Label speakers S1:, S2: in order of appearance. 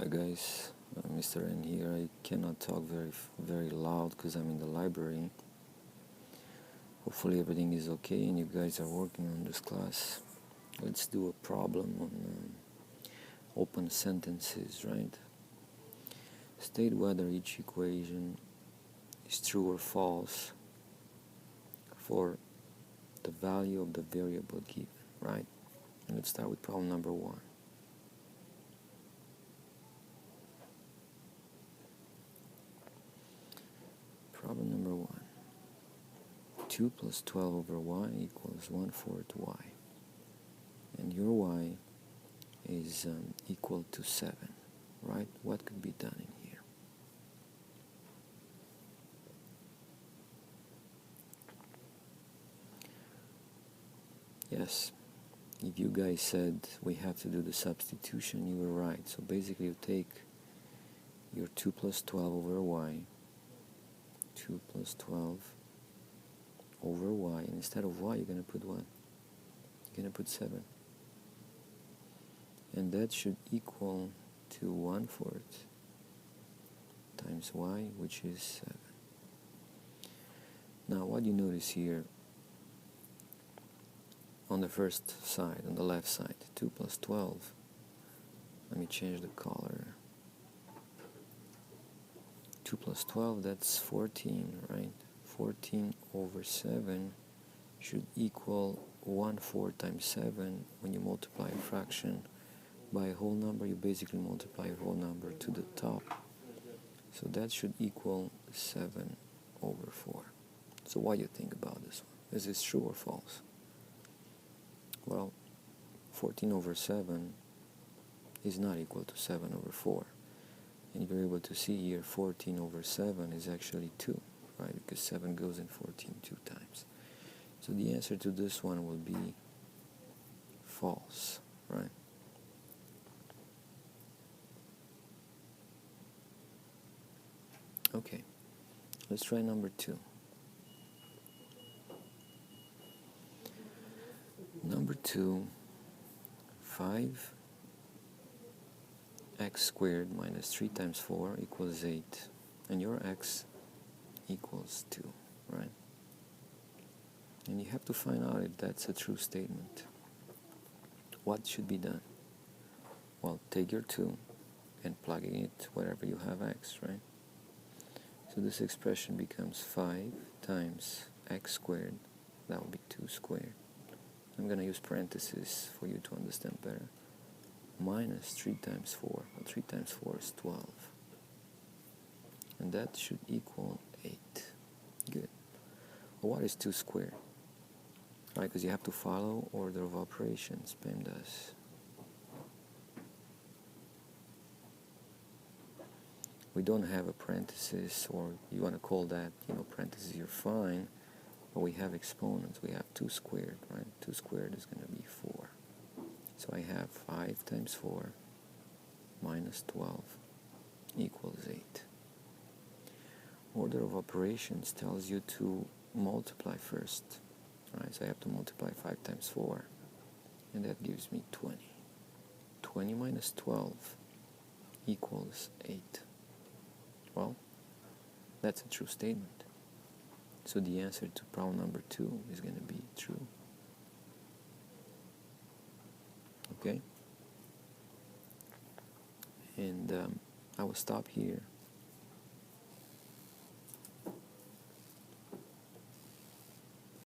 S1: Hi guys, Mr. N here. I cannot talk very loud because I'm in the library. Hopefully everything is okay and you guys are working on this class. Let's do a problem on open sentences, right? State whether each equation is true or false for the value of the variable given, right? And let's start with problem number 1. Problem number 1. 2 plus 12 over y equals 1/4 y. And your y is equal to 7, right? What could be done in here? Yes, if you guys said we have to do the substitution, you were right. So basically you take your 2 plus 12 over y, 2 plus 12 over y, and instead of y you're going to put what? You're going to put 7. And that should equal to 1/4 times y, which is 7. Now what you notice here on the first side, on the left side, 2 plus 12, let me change the color. 2 plus 12, that's 14, right? 14 over 7 should equal 1/4 times 7. When you multiply a fraction by a whole number, you basically multiply a whole number to the top. So that should equal 7 over 4. So what do you think about this one? Is this true or false? Well, 14 over 7 is not equal to 7 over 4. And you're able to see here 14 over 7 is actually 2, right? Because 7 goes in 14 2 times. So the answer to this one will be false, right? Okay, let's try number 2. Number 2, 5x squared minus 3 times 4 equals 8. And your x equals 2, right? And you have to find out if that's a true statement. What should be done? Well, take your 2 and plug it wherever you have x, right? So this expression becomes 5 times x squared. That will be 2 squared. I'm going to use parentheses for you to understand better. Minus 3 times 4. Well, 3 times 4 is 12. And that should equal 8. Good. Well, what is 2 squared? Right, because you have to follow order of operations. PEM does. We don't have a parenthesis, or you want to call that, parentheses, you're fine. But we have exponents. We have 2 squared, right? 2 squared is going to be 4. So I have 5 times 4 minus 12 equals 8. Order of operations tells you to multiply first. Right? So I have to multiply 5 times 4. And that gives me 20. 20 minus 12 equals 8. Well, that's a true statement. So the answer to problem number 2 is going to be true. Okay? And I will stop here.